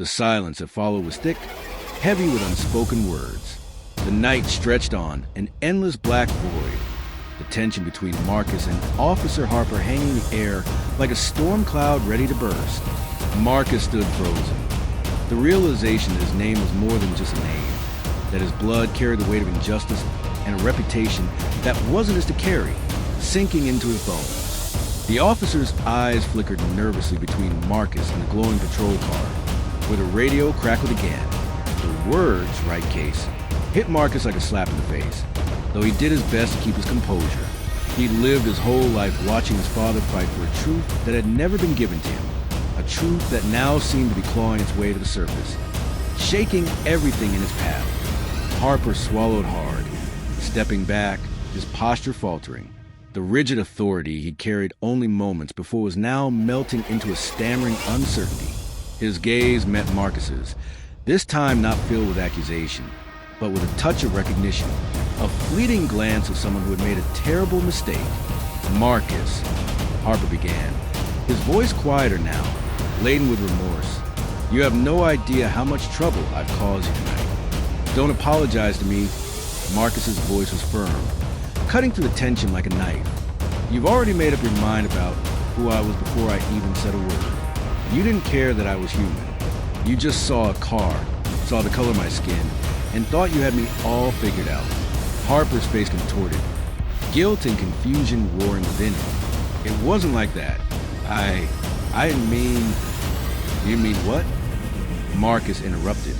The silence that followed was thick, heavy with unspoken words. The night stretched on, an endless black void. The tension between Marcus and Officer Harper hanging in the air like a storm cloud ready to burst. Marcus stood frozen. The realization that his name was more than just a name, that his blood carried the weight of injustice and a reputation that wasn't his to carry, sinking into his bones. The officer's eyes flickered nervously between Marcus and the glowing patrol car, where the radio crackled again. The words, "right case," hit Marcus like a slap in the face. Though he did his best to keep his composure, he'd lived his whole life watching his father fight for a truth that had never been given to him, a truth that now seemed to be clawing its way to the surface, shaking everything in its path. Harper swallowed hard, stepping back, his posture faltering. The rigid authority he'd carried only moments before was now melting into a stammering uncertainty. His gaze met Marcus's, this time not filled with accusation, but with a touch of recognition, a fleeting glance of someone who had made a terrible mistake. "Marcus," Harper began, his voice quieter now, laden with remorse. "You have no idea how much trouble I've caused you tonight. Don't apologize to me." Marcus's voice was firm, cutting through the tension like a knife. "You've already made up your mind about who I was before I even said a word. You didn't care that I was human. You just saw a car, saw the color of my skin, and thought you had me all figured out." Harper's face contorted, guilt and confusion roaring within him. "It wasn't like that. I didn't mean..." "You mean what?" Marcus interrupted,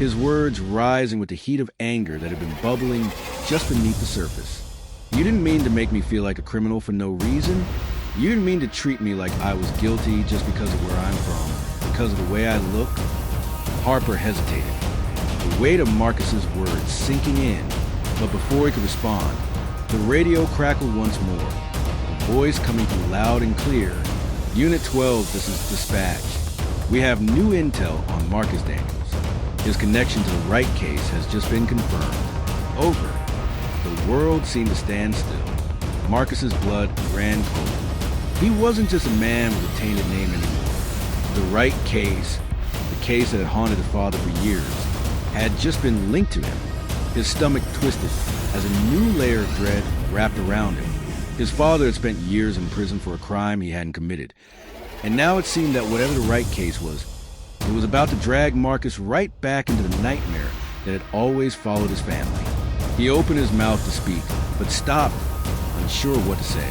his words rising with the heat of anger that had been bubbling just beneath the surface. "You didn't mean to make me feel like a criminal for no reason. You didn't mean to treat me like I was guilty just because of where I'm from, because of the way I look." Harper hesitated, the weight of Marcus's words sinking in, but before he could respond, the radio crackled once more, the voice coming through loud and clear. "Unit 12, this is dispatch. We have new intel on Marcus Daniels. His connection to the Wright case has just been confirmed. Over." The world seemed to stand still. Marcus's blood ran cold. He wasn't just a man with a tainted name anymore. The Wright case, the case that had haunted his father for years, had just been linked to him. His stomach twisted as a new layer of dread wrapped around him. His father had spent years in prison for a crime he hadn't committed, and now it seemed that whatever the Wright case was, it was about to drag Marcus right back into the nightmare that had always followed his family. He opened his mouth to speak, but stopped, unsure of what to say.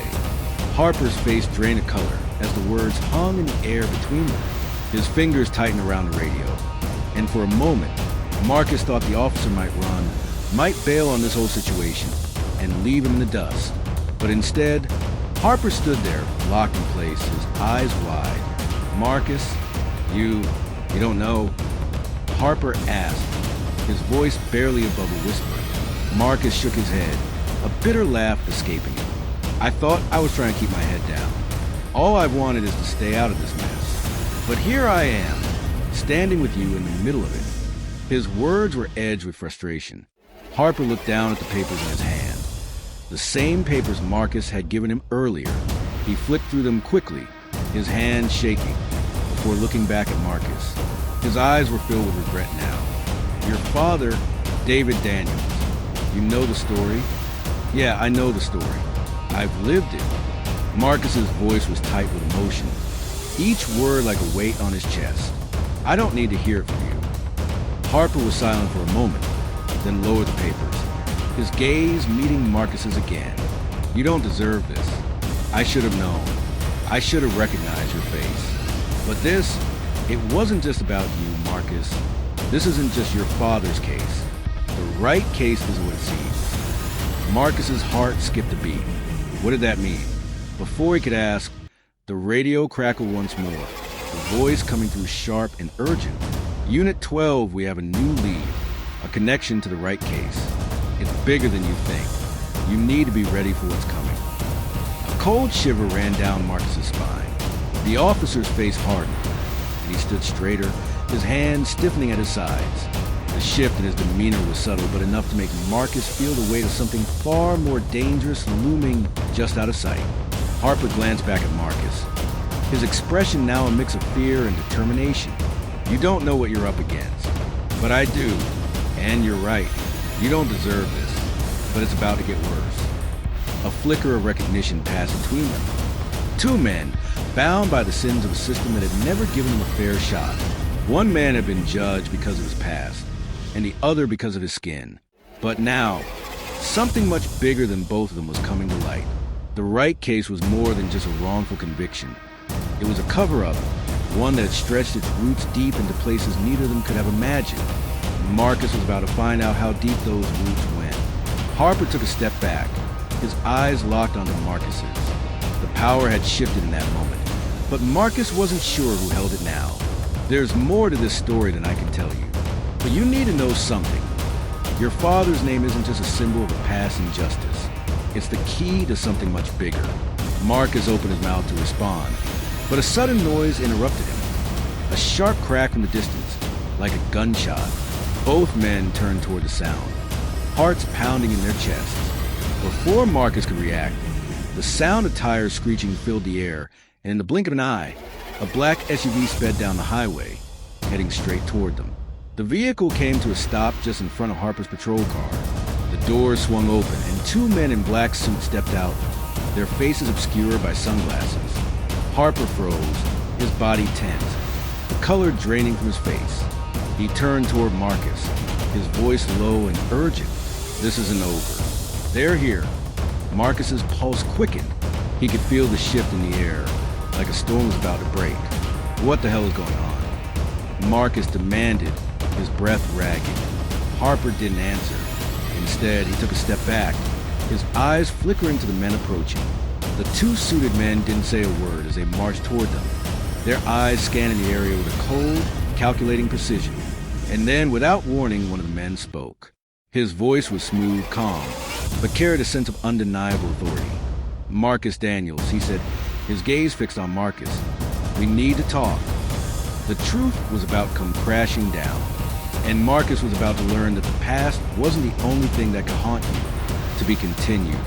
Harper's face drained of color as the words hung in the air between them. His fingers tightened around the radio, and for a moment, Marcus thought the officer might bail on this whole situation and leave him in the dust. But instead, Harper stood there, locked in place, his eyes wide. "Marcus, you don't know?" Harper asked, his voice barely above a whisper. Marcus shook his head, a bitter laugh escaping him. "I thought I was trying to keep my head down. All I've wanted is to stay out of this mess. But here I am, standing with you in the middle of it." His words were edged with frustration. Harper looked down at the papers in his hand. The same papers Marcus had given him earlier. He flipped through them quickly, his hand shaking, before looking back at Marcus. His eyes were filled with regret now. "Your father, David Daniels. You know the story?" "Yeah, I know the story. I've lived it." Marcus's voice was tight with emotion, each word like a weight on his chest. "I don't need to hear it from you." Harper was silent for a moment, then lowered the papers, his gaze meeting Marcus's again. "You don't deserve this. I should have known. I should have recognized your face. But this, it wasn't just about you, Marcus. This isn't just your father's case. The Wright case is what it seems." Marcus's heart skipped a beat. What did that mean? Before he could ask, the radio crackled once more, the voice coming through sharp and urgent. "Unit 12, we have a new lead, a connection to the Wright case. It's bigger than you think. You need to be ready for what's coming." A cold shiver ran down Marcus's spine. The officer's face hardened, and he stood straighter, his hands stiffening at his sides. The shift in his demeanor was subtle, but enough to make Marcus feel the weight of something far more dangerous looming just out of sight. Harper glanced back at Marcus, his expression now a mix of fear and determination. You don't know what you're up against. But I do. And you're right. You don't deserve this. But it's about to get worse. A flicker of recognition passed between them. Two men, bound by the sins of a system that had never given him a fair shot. One man had been judged because of his past, and the other because of his skin. But now, something much bigger than both of them was coming to light. The Wright case was more than just a wrongful conviction. It was a cover-up, one that had stretched its roots deep into places neither of them could have imagined. Marcus was about to find out how deep those roots went. Harper took a step back, his eyes locked onto Marcus's. The power had shifted in that moment, but Marcus wasn't sure who held it now. There's more to this story than I can tell you, but you need to know something. Your father's name isn't just a symbol of a past injustice. It's the key to something much bigger. Marcus opened his mouth to respond, but a sudden noise interrupted him. A sharp crack from the distance, like a gunshot. Both men turned toward the sound, hearts pounding in their chests. Before Marcus could react, the sound of tires screeching filled the air, and in the blink of an eye, a black SUV sped down the highway, heading straight toward them. The vehicle came to a stop just in front of Harper's patrol car. The doors swung open, and two men in black suits stepped out, their faces obscured by sunglasses. Harper froze, his body tense, the color draining from his face. He turned toward Marcus, his voice low and urgent. This isn't over. They're here. Marcus's pulse quickened. He could feel the shift in the air, like a storm was about to break. What the hell is going on? Marcus demanded, his breath ragged. Harper didn't answer. Instead, he took a step back, his eyes flickering to the men approaching. The two suited men didn't say a word as they marched toward them, their eyes scanning the area with a cold, calculating precision. And then, without warning, one of the men spoke. His voice was smooth, calm, but carried a sense of undeniable authority. Marcus Daniels, he said, his gaze fixed on Marcus. We need to talk. The truth was about to come crashing down, and Marcus was about to learn that the past wasn't the only thing that could haunt you, to be continued.